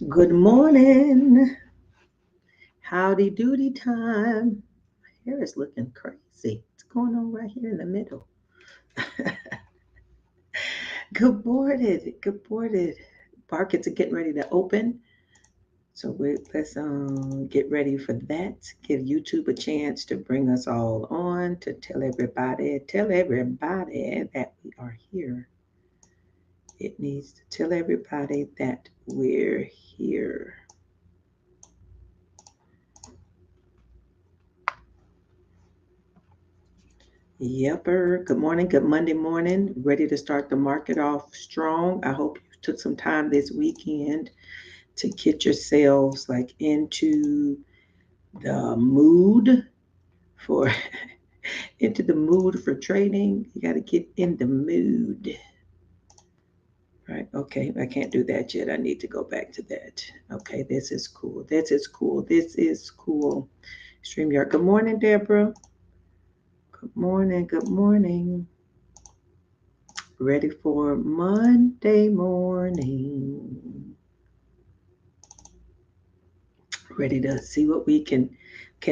Good morning. Howdy doody time. My hair is looking crazy. What's going on right here in the middle? Good morning. Good morning. Markets are getting ready to open. So let's get ready for that. Give YouTube a chance to bring us all on to tell everybody that we are here. It needs to tell everybody that we're here. Yepper. Good morning. Good Monday morning. Ready to start the market off strong. I hope you took some time this weekend to get yourselves like into the mood for into the mood for trading. You got to get in the mood. Right. Okay. I can't do that yet. I need to go back to that. Okay. This is cool. This is cool. This is cool. StreamYard. Good morning, Deborah. Good morning. Good morning. Ready for Monday morning. Ready to see what we can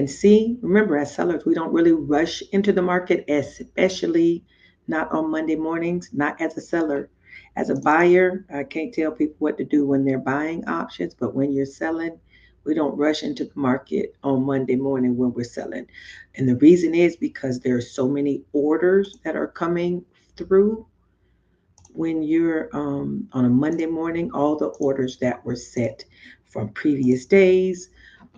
see. Remember, as sellers, we don't really rush into the market, especially not on Monday mornings, not as a seller. As a buyer, I can't tell people what to do when they're buying options, but when you're selling, we don't rush into the market on Monday morning when we're selling. And the reason is because there are so many orders that are coming through when you're on a Monday morning, all the orders that were set from previous days,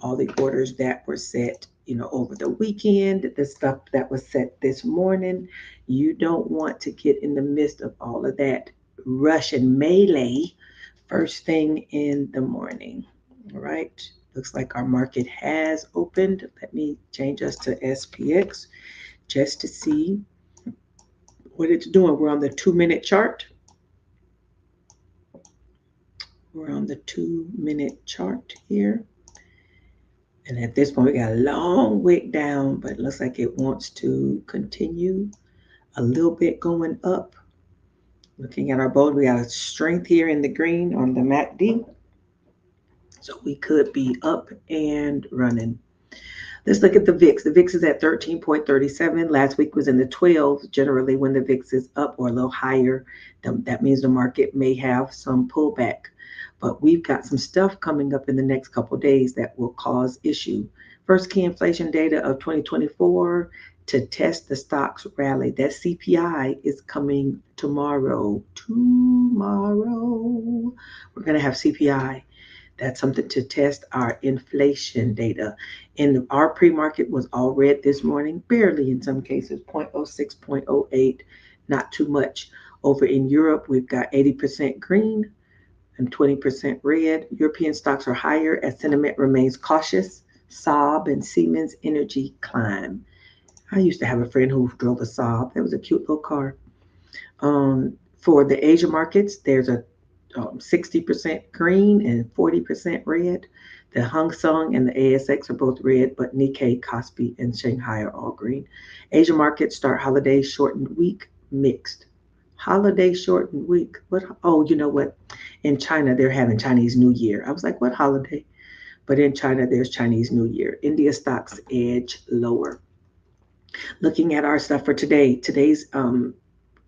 all the orders that were set, over the weekend, the stuff that was set this morning, you don't want to get in the midst of all of that rush and melee first thing in the morning. All right. Looks like our market has opened. Let me change us to SPX just to see what it's doing. We're on the 2-minute chart. We're on the 2-minute chart here. And at this point, we got a long wick down, but it looks like it wants to continue a little bit going up. Looking at our bold, we got a strength here in the green on the MACD. So we could be up and running. Let's look at the VIX. The VIX is at 13.37. Last week was in the 12s. Generally, when the VIX is up or a little higher, that means the market may have some pullback. But we've got some stuff coming up in the next couple of days that will cause issue. First key inflation data of 2024 to test the stocks rally. That CPI is coming tomorrow. Tomorrow, we're going to have CPI. That's something to test our inflation data. And our pre-market was all red this morning, barely in some cases, 0.06, 0.08, not too much. Over in Europe, we've got 80% green and 20% red. European stocks are higher as sentiment remains cautious. Saab and Siemens Energy climb. I used to have a friend who drove a Saab. That was a cute little car. For the Asia markets, there's a 60% green and 40% red. The Hang Seng and the ASX are both red, but Nikkei, Kospi, and Shanghai are all green. Asia markets start holiday shortened week mixed. Holiday shortened week. What? Oh, you know what? In China, they're having Chinese New Year. I was like, what holiday? But in China, there's Chinese New Year. India stocks edge lower. Looking at our stuff for today, today's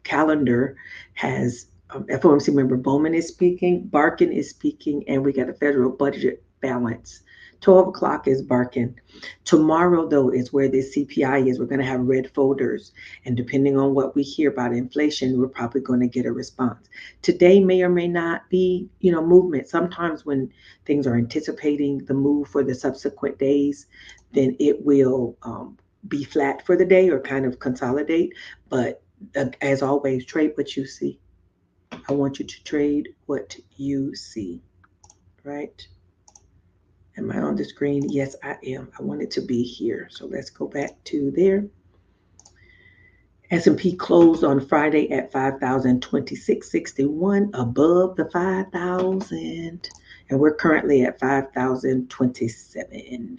calendar has FOMC member Bowman is speaking, Barkin is speaking, and we got a federal budget balance. 12 o'clock is Barkin. Tomorrow, though, is where this CPI is. We're going to have red folders. And depending on what we hear about inflation, we're probably going to get a response. Today may or may not be, movement. Sometimes when things are anticipating the move for the subsequent days, then it will be flat for the day or kind of consolidate. But as always, trade what you see. I want you to trade what you see, right? Am I on the screen? Yes, I am. I want it to be here. So let's go back to there. S&P closed on Friday at 5,026.61, above the 5,000. And we're currently at 5,027.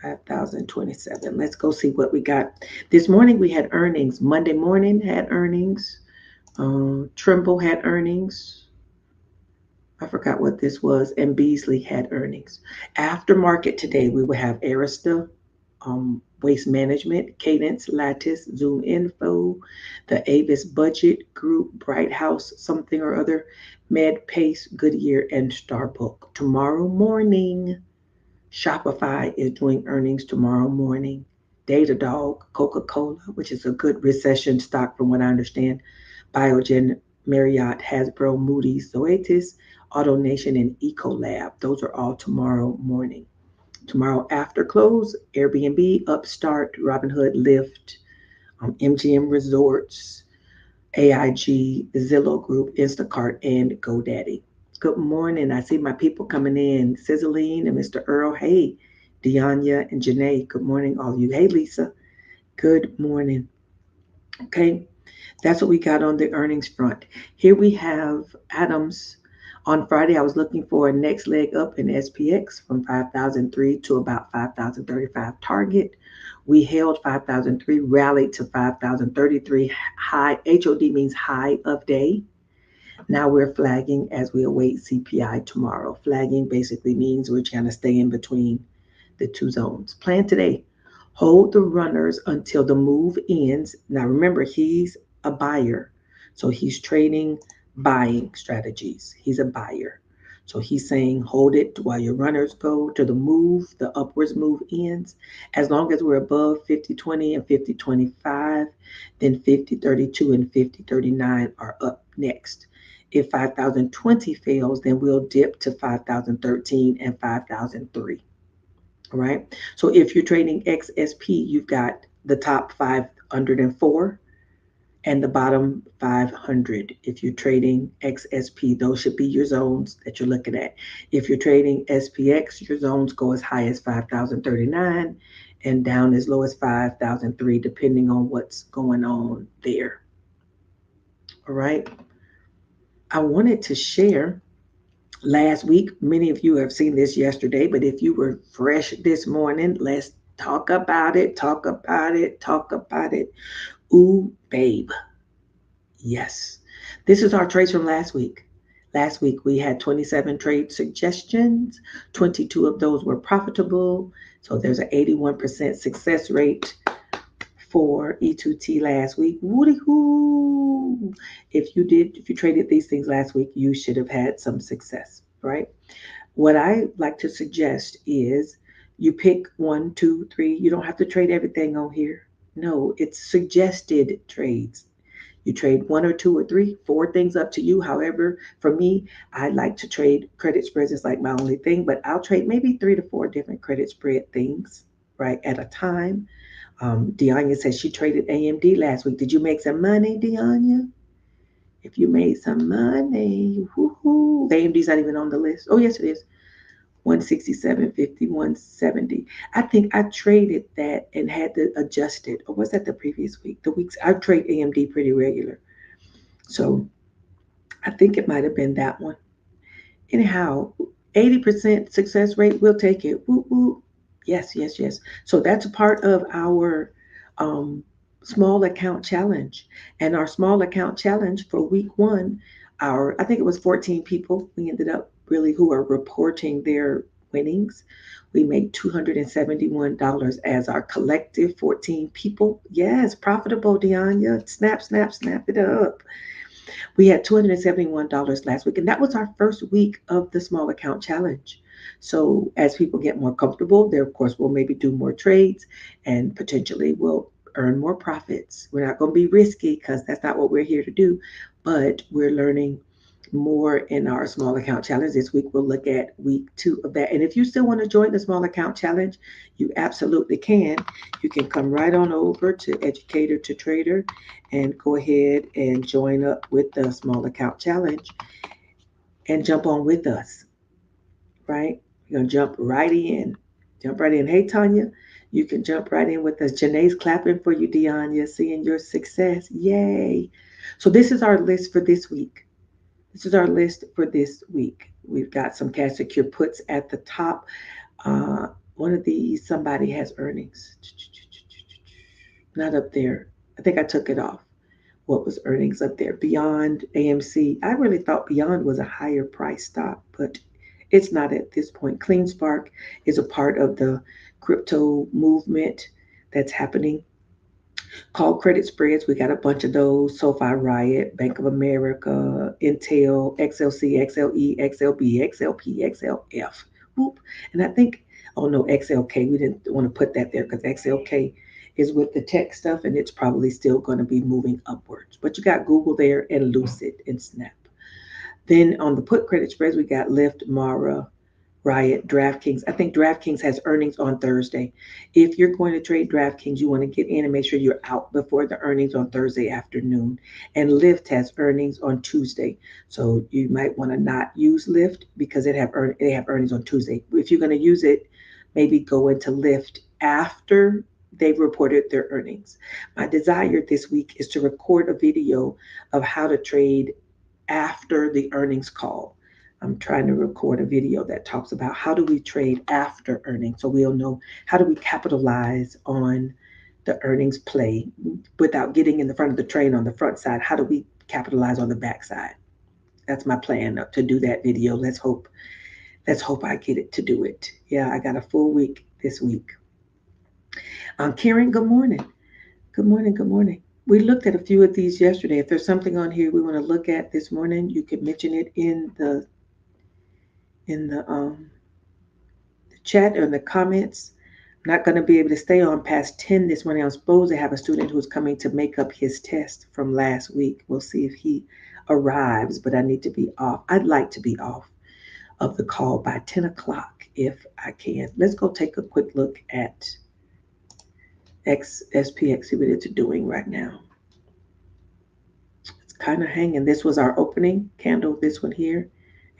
5,027. Let's go see what we got. This morning we had earnings. Monday morning had earnings. Trimble had earnings. I forgot what this was, and Beasley had earnings. After market today, we will have Arista, Waste Management, Cadence, Lattice, Zoom Info, the Avis Budget Group, Bright House, something or other, MedPace, Goodyear, and Starbuck. Tomorrow morning, Shopify is doing earnings tomorrow morning. Datadog, Coca-Cola, which is a good recession stock from what I understand, Biogen, Marriott, Hasbro, Moody's, Zoetis, AutoNation, and Ecolab. Those are all tomorrow morning. Tomorrow after close, Airbnb, Upstart, Robinhood, Lyft, MGM Resorts, AIG, Zillow Group, Instacart, and GoDaddy. Good morning. I see my people coming in. Sizzling and Mr. Earl. Hey, Deanya and Janae. Good morning, all of you. Hey, Lisa. Good morning. Okay, that's what we got on the earnings front. Here we have Adams. On Friday, I was looking for a next leg up in SPX from 5,003 to about 5,035 target. We held 5,003, rallied to 5,033 high. HOD means high of day. Now we're flagging as we await CPI tomorrow. Flagging basically means we're trying to stay in between the two zones. Plan today. Hold the runners until the move ends. Now remember, he's a buyer. So he's trading buying strategies. He's a buyer. So he's saying hold it while your runners go to the upwards move ends. As long as we're above 50.20 and 50.25, then 50.32 and 50.39 are up next. If 5,020 fails, then we'll dip to 5,013 and 5,003. All right. So if you're trading XSP, you've got the top 504 and the bottom 500. If you're trading XSP, those should be your zones that you're looking at. If you're trading SPX, your zones go as high as 5,039 and down as low as 5,003, depending on what's going on there. All right. I wanted to share last week. Many of you have seen this yesterday, but if you were fresh this morning, let's talk about it, talk about it, talk about it. Ooh, babe. Yes. This is our trades from last week. Last week we had 27 trade suggestions. 22 of those were profitable. So there's an 81% success rate for E2T last week. Woody hoo! If you traded these things last week, you should have had some success, right? What I like to suggest is you pick one, two, three. You don't have to trade everything on here. No, it's suggested trades. You trade one or two or three, four things up to you. However, for me, I like to trade credit spreads. It's like my only thing, but I'll trade maybe 3 to 4 different credit spread things, right, at a time. Deanya says she traded AMD last week. Did you make some money, Deanya? If you made some money, woohoo. AMD's not even on the list. Oh, yes, it is. 167.50, 170. I think I traded that and had to adjust it. Or was that the previous week? The weeks I trade AMD pretty regular. So I think it might have been that one. Anyhow, 80% success rate, we'll take it. Woo, woo. Yes, yes, yes. So that's a part of our um, small account challenge. And our small account challenge for week one, I think it was 14 people we ended up really who are reporting their winnings. We made $271 as our collective 14 people. Yes, profitable, Deanya. Snap, snap, snap it up. We had $271 last week, and that was our first week of the small account challenge. So as people get more comfortable, there of course will maybe do more trades and potentially will earn more profits. We're not going to be risky because that's not what we're here to do, but we're learning more in our small account challenge. This week we'll look at week 2 of that. And if you still want to join the small account challenge, you absolutely can. You can come right on over to Educator to Trader and go ahead and join up with the small account challenge and jump on with us, right? You're gonna jump right in. Jump right in. Hey Tanya, you can jump right in with us. Janae's clapping for you, Deanya, seeing your success. Yay. So this is our list for this week. This is our list for this week. We've got some cash secure puts at the top. One of these, somebody has earnings. Not up there. I think I took it off. What was earnings up there? Beyond AMC. I really thought Beyond was a higher price stock, but it's not at this point. CleanSpark is a part of the crypto movement that's happening. Call credit spreads, we got a bunch of those. SoFi Riot, Bank of America, Intel, XLC, XLE, XLB, XLP, XLF. Whoop. And I think, oh no, XLK, we didn't want to put that there because XLK is with the tech stuff and it's probably still going to be moving upwards. But you got Google there and Lucid and Snap. Then on the put credit spreads, we got Lyft, Mara, Riot, DraftKings. I think DraftKings has earnings on Thursday. If you're going to trade DraftKings, you want to get in and make sure you're out before the earnings on Thursday afternoon. And Lyft has earnings on Tuesday. So you might want to not use Lyft because they have earnings on Tuesday. If you're going to use it, maybe go into Lyft after they've reported their earnings. My desire this week is to record a video of how to trade after the earnings call. I'm trying to record a video that talks about how do we trade after earnings so we'll know how do we capitalize on the earnings play without getting in the front of the train on the front side. How do we capitalize on the back side? That's my plan to do that video. Let's hope I get it to do it. Yeah, I got a full week this week. Karen, good morning. Good morning. Good morning. We looked at a few of these yesterday. If there's something on here we want to look at this morning, you could mention it in the chat or in the comments. I'm not going to be able to stay on past 10 this morning. I'm supposed to have a student who's coming to make up his test from last week. We'll see if he arrives, but I need to be off. I'd like to be off of the call by 10 o'clock if I can. Let's go take a quick look at SPX, see what it's doing right now. It's kind of hanging. This was our opening candle, this one here,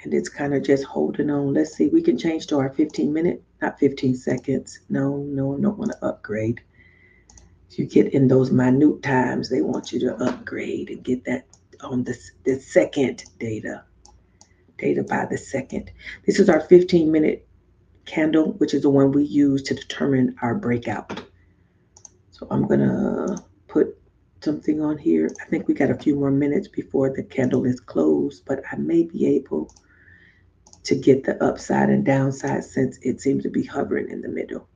and it's kind of just holding on. Let's see, we can change to our 15-minute, not 15 seconds. No, I don't want to upgrade. If you get in those minute times, they want you to upgrade and get that on the second data by the second. This is our 15-minute candle, which is the one we use to determine our breakout. So I'm going to put something on here. I think we got a few more minutes before the candle is closed, but I may be able to get the upside and downside since it seems to be hovering in the middle.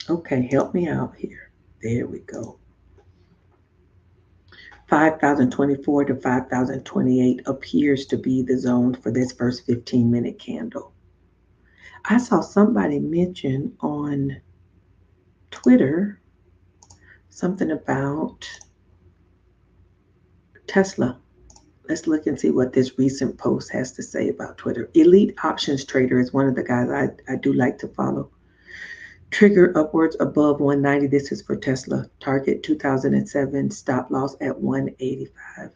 Okay, help me out here. There we go. 5,024 to 5,028 appears to be the zone for this first 15-minute candle. I saw somebody mention on Twitter something about Tesla. Let's look and see what this recent post has to say about Twitter. Elite Options Trader is one of the guys I do like to follow. Trigger upwards above 190. This is for Tesla. Target 2007. Stop loss at 185.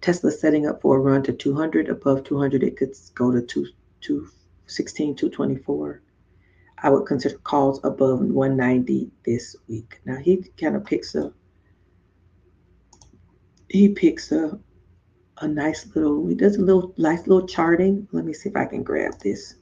Tesla setting up for a run to 200. Above 200, it could go to 216, 224. I would consider calls above 190 this week. Now he kind of picks a nice little, he does a nice little charting. Let me see if I can grab this.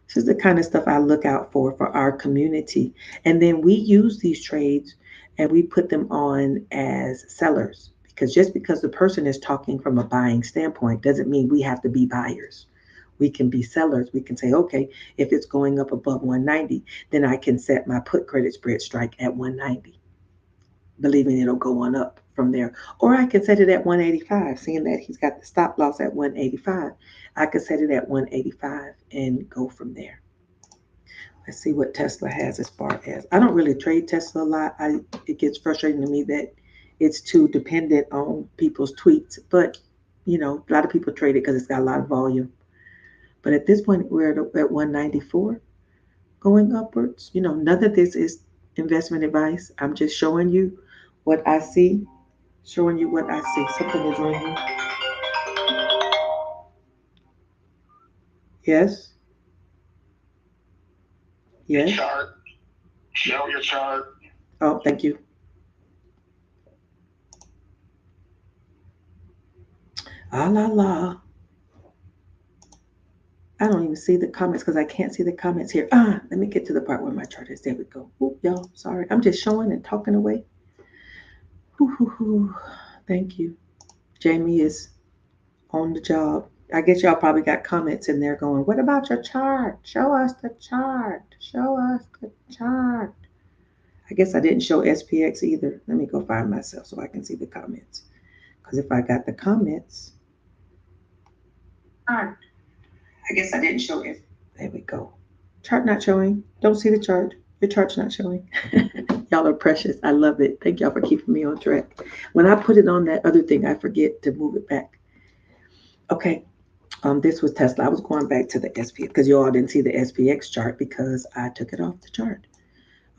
This is the kind of stuff I look out for our community. And then we use these trades and we put them on as sellers, because just because the person is talking from a buying standpoint doesn't mean we have to be buyers. We can be sellers. We can say, okay, if it's going up above 190, then I can set my put credit spread strike at 190, believing it'll go on up from there. Or I can set it at 185, seeing that he's got the stop loss at 185. I could set it at 185 and go from there. Let's see what Tesla has as far as, I don't really trade Tesla a lot. It gets frustrating to me that it's too dependent on people's tweets, but a lot of people trade it because it's got a lot of volume. But at this point, we're at 194 going upwards. None of this is investment advice. I'm just showing you what I see. Something is ringing. Yes. Yes. Chart. Show your chart. Oh, thank you. Ah la la. I don't even see the comments because I can't see the comments here. Let me get to the part where my chart is. There we go. Ooh, y'all, sorry. I'm just showing and talking away. Ooh. Thank you. Jamie is on the job. I guess y'all probably got comments in there going, what about your chart? Show us the chart. Show us the chart. I guess I didn't show SPX either. Let me go find myself so I can see the comments. Because if I got the comments, I guess I didn't show it. There we go. Chart not showing. Don't see the chart. Your chart's not showing. Y'all are precious. I love it. Thank y'all for keeping me on track. When I put it on that other thing, I forget to move it back. Okay. This was Tesla. I was going back to the SPX because you all didn't see the SPX chart because I took it off the chart.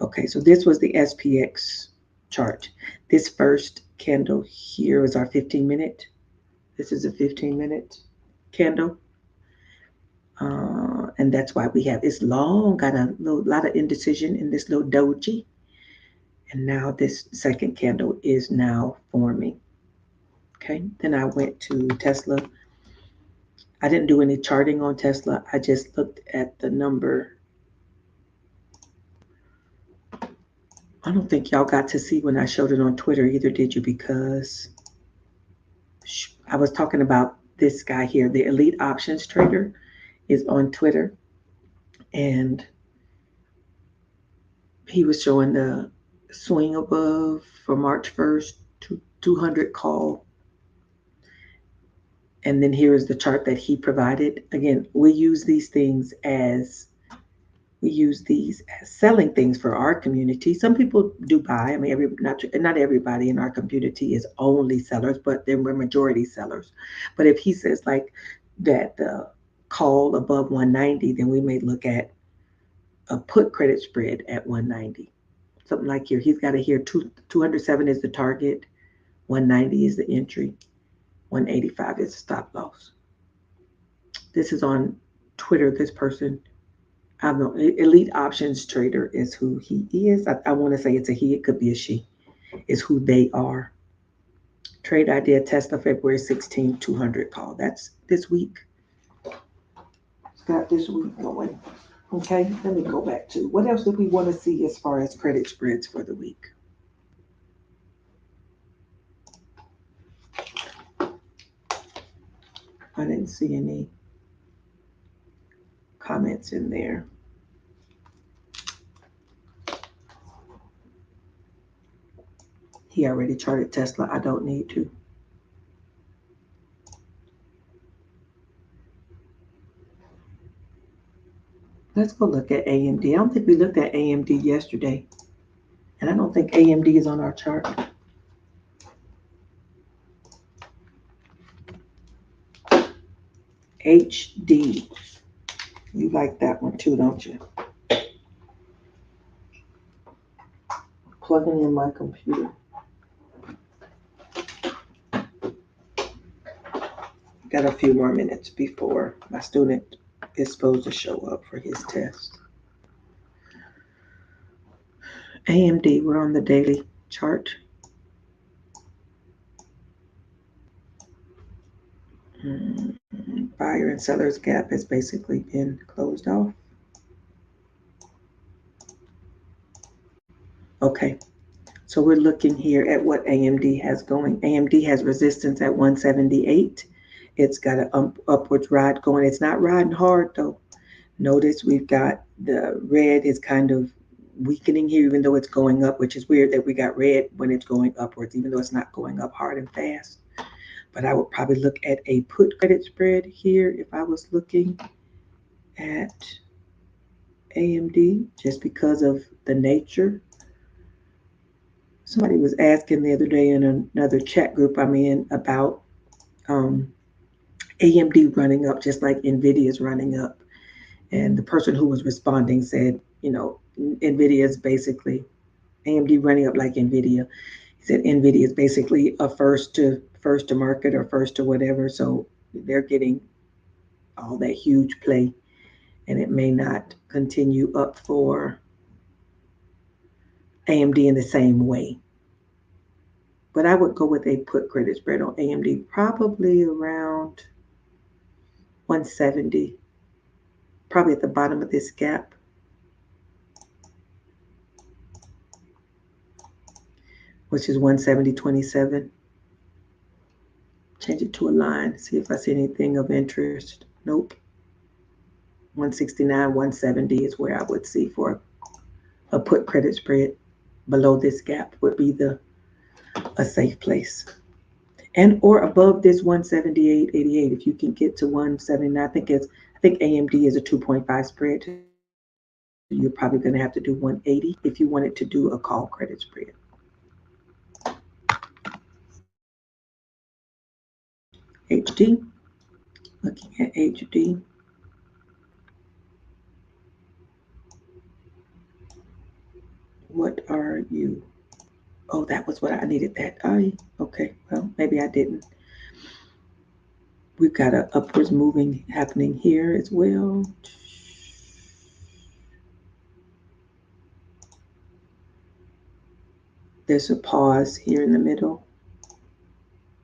Okay, so this was the SPX chart. This first candle here is our 15-minute. This is a 15-minute candle. And that's why we have it's long, got a lot of indecision in this little doji. And now this second candle is now forming. Okay, then I went to Tesla. I didn't do any charting on Tesla. I just looked at the number. I don't think y'all got to see when I showed it on Twitter either, did you? Because I was talking about this guy here, the elite options trader, is on Twitter. And he was showing the swing above for March 1st to 200 call. And then here is the chart that he provided. Again, we use these as selling things for our community. Some people do buy. I mean, not everybody in our community is only sellers, but then we're majority sellers. But if he says like that the call above 190, then we may look at a put credit spread at 190. Something like here, he's got to here 207 is the target, 190 is the entry, 185 is the stop loss. This is on Twitter. This person, I don't know, elite options trader is who he is. I want to say it's a he, it could be a she, is who they are. Trade idea Tesla February 16, 200 call. That's this week. It's got this week going. Okay, let me go back to what else did we want to see as far as credit spreads for the week? I didn't see any comments in there. He already charted Tesla. I don't need to. Let's go look at AMD. I don't think we looked at AMD yesterday. And I don't think AMD is on our chart. HD. You like that one too, don't you? Plugging in my computer. Got a few more minutes before my student is supposed to show up for his test. AMD, we're on the daily chart. Buyer and seller's gap has basically been closed off. Okay, so we're looking here at what AMD has going. AMD has resistance at 178. It's got an upwards ride going. It's not riding hard though. Notice we've got the red is kind of weakening here, even though it's going up, which is weird that we got red when it's going upwards, even though it's not going up hard and fast. But I would probably look at a put credit spread here if I was looking at AMD, just because of the nature. Somebody was asking the other day in another chat group I'm in about AMD running up just like NVIDIA is running up. And the person who was responding said, NVIDIA is basically AMD running up like NVIDIA. He said NVIDIA is basically a first to market or first to whatever. So they're getting all that huge play, and it may not continue up for AMD in the same way. But I would go with a put credit spread on AMD, probably around 170. probably at the bottom of this gap, which is 170.27. Change it to a line, see if I see anything of interest. Nope. 169, 170 is where I would see for a put credit spread. Below this gap would be a safe place. And or above this 178.88. If you can get to 179, I think AMD is a 2.5 spread. So you're probably going to have to do 180 if you wanted to do a call credit spread. HD, looking at HD. What are you? Oh, that was what I needed. That okay. Well, maybe I didn't. We've got a upwards moving happening here as well. There's a pause here in the middle.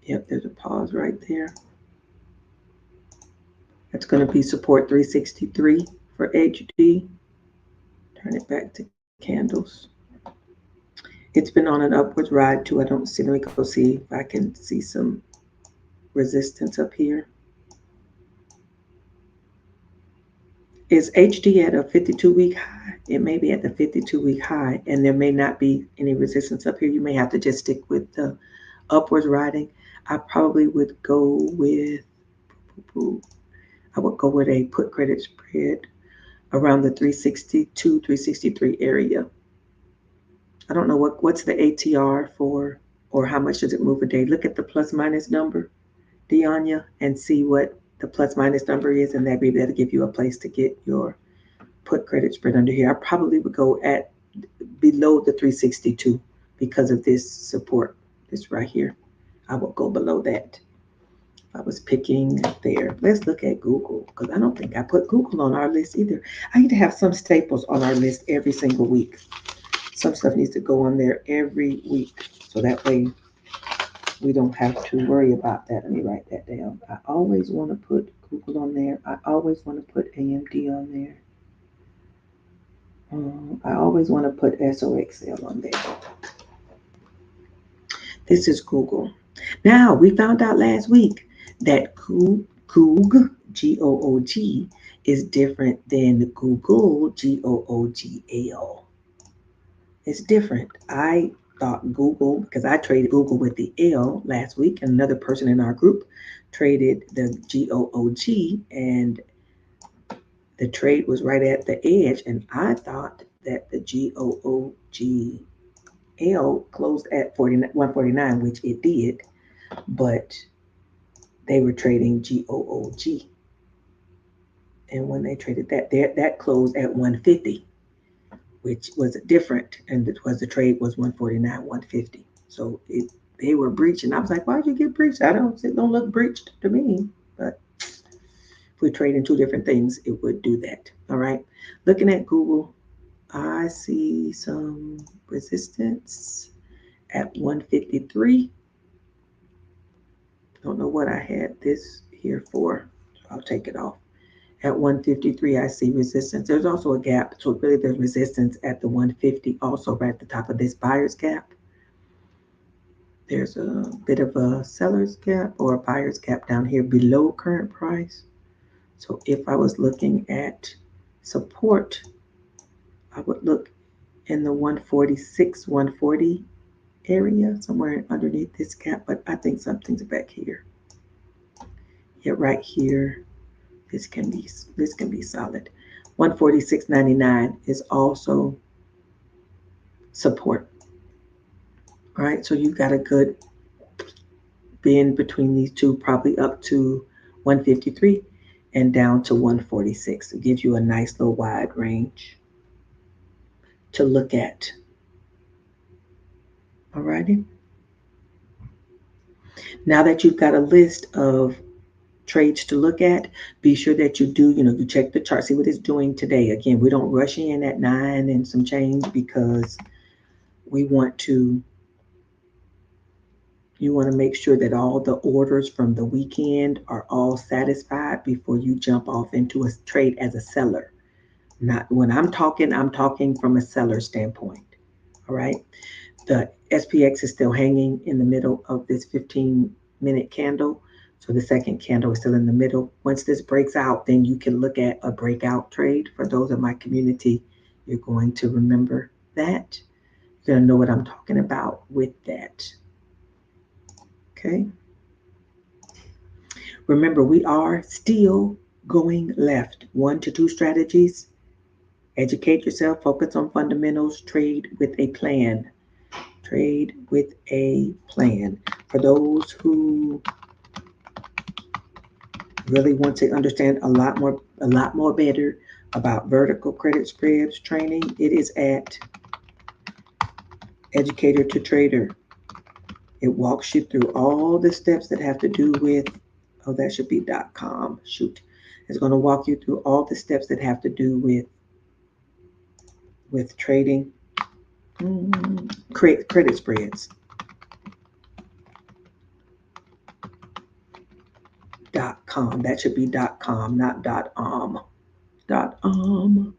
Yep, there's a pause right there. That's going to be support 363 for HD. Turn it back to candles. It's been on an upwards ride too. I don't see, let me go see if I can see some resistance up here. Is HD at a 52-week high? It may be at the 52-week high, and there may not be any resistance up here. You may have to just stick with the upwards riding. I probably would go with a put credit spread around the 362, 363 area. I don't know what's the ATR for, or how much does it move a day. Look at the plus minus number, Deanya, and see what the plus minus number is, and that'll give you a place to get your put credit spread under here. I probably would go at below the 362 because of this support, this right here. I will go below that. I was picking there. Let's look at Google because I don't think I put Google on our list either. I need to have some staples on our list every single week. Some stuff needs to go on there every week so that way we don't have to worry about that. Let me write that down. I always want to put Google on there. I always want to put AMD on there. I always want to put SOXL on there. This is Google. Now, we found out last week that Goog, G-O-O-G, is different than Google, G-O-O-G-L. It's different. I thought Google, because I traded Google with the L last week, and another person in our group traded the G-O-O-G, and the trade was right at the edge, and I thought that the G-O-O-G-L closed at 149, which it did, but they were trading GOOG. And when they traded that closed at 150, which was different. And it was the trade was 149, 150. So they were breaching. I was like, why'd you get breached? It don't look breached to me. But if we trade in two different things, it would do that. All right. Looking at Google, I see some resistance at 153. Don't know what I had this here for. I'll take it off. At 153, I see resistance. There's also a gap. So really there's resistance at the 150, also right at the top of this buyer's gap. There's a bit of a seller's gap or a buyer's gap down here below current price. So if I was looking at support, I would look in the 146, 140 area, somewhere underneath this gap, but I think something's back here. Yeah, right here. This can be solid. 146.99 is also support. All right, so you've got a good bend between these two, probably up to 153 and down to 146. It gives you a nice little wide range to look at. All righty. Now that you've got a list of trades to look at, be sure that you check the chart, see what it's doing today. Again, we don't rush in at 9 and some change because we want to You want to make sure that all the orders from the weekend are all satisfied before you jump off into a trade as a seller. Not when I'm talking from a seller standpoint. All right. The SPX is still hanging in the middle of this 15-minute candle. So the second candle is still in the middle. Once this breaks out, then you can look at a breakout trade. For those of my community, you're going to remember that. You're going to know what I'm talking about with that. Okay. Remember, we are still going left. 1 to 2 strategies. Educate yourself, focus on fundamentals, trade with a plan. Trade with a plan. For those who really want to understand a lot more better about vertical credit spreads training, it is at Educator to Trader. It walks you through all the steps that have to do with, oh, that should be .com. Shoot. It's going to walk you through all the steps that have to do with trading credit spreads. .com. That should be .com, not .om. .om.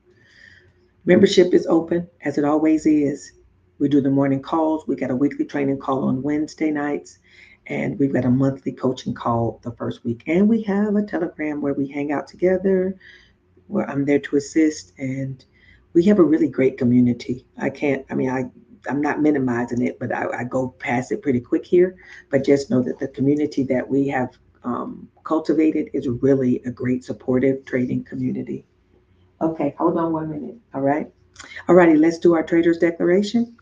Membership is open as it always is. We do the morning calls. We got a weekly training call on Wednesday nights, and we've got a monthly coaching call the first week. And we have a Telegram where we hang out together, where I'm there to assist, and we have a really great community. I'm not minimizing it, but I go past it pretty quick here. But just know that the community that we have cultivated is really a great supportive trading community. Okay, hold on 1 minute. All right. All righty, let's do our trader's declaration.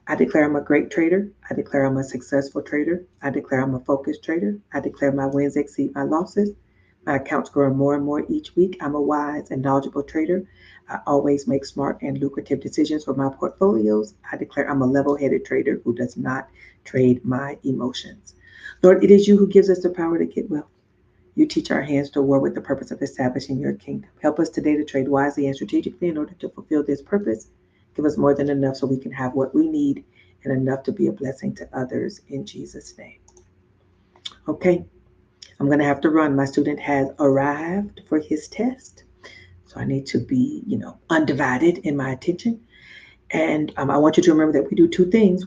I declare I'm a great trader. I declare I'm a successful trader. I declare I'm a focused trader. I declare my wins exceed my losses. My accounts grow more and more each week. I'm a wise and knowledgeable trader. I always make smart and lucrative decisions for my portfolios. I declare I'm a level headed trader who does not trade my emotions. Lord, it is you who gives us the power to get wealth. You teach our hands to war with the purpose of establishing your kingdom. Help us today to trade wisely and strategically in order to fulfill this purpose. Give us more than enough so we can have what we need and enough to be a blessing to others in Jesus' name. Okay, I'm going to have to run. My student has arrived for his test. So I need to be, undivided in my attention. And I want you to remember that we do 2 things.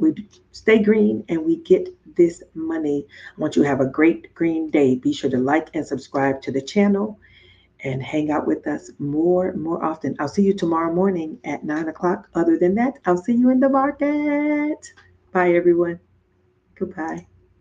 We stay green and we get this money. I want you to have a great green day. Be sure to like and subscribe to the channel and hang out with us more often. I'll see you tomorrow morning at 9 o'clock. Other than that, I'll see you in the market. Bye, everyone. Goodbye.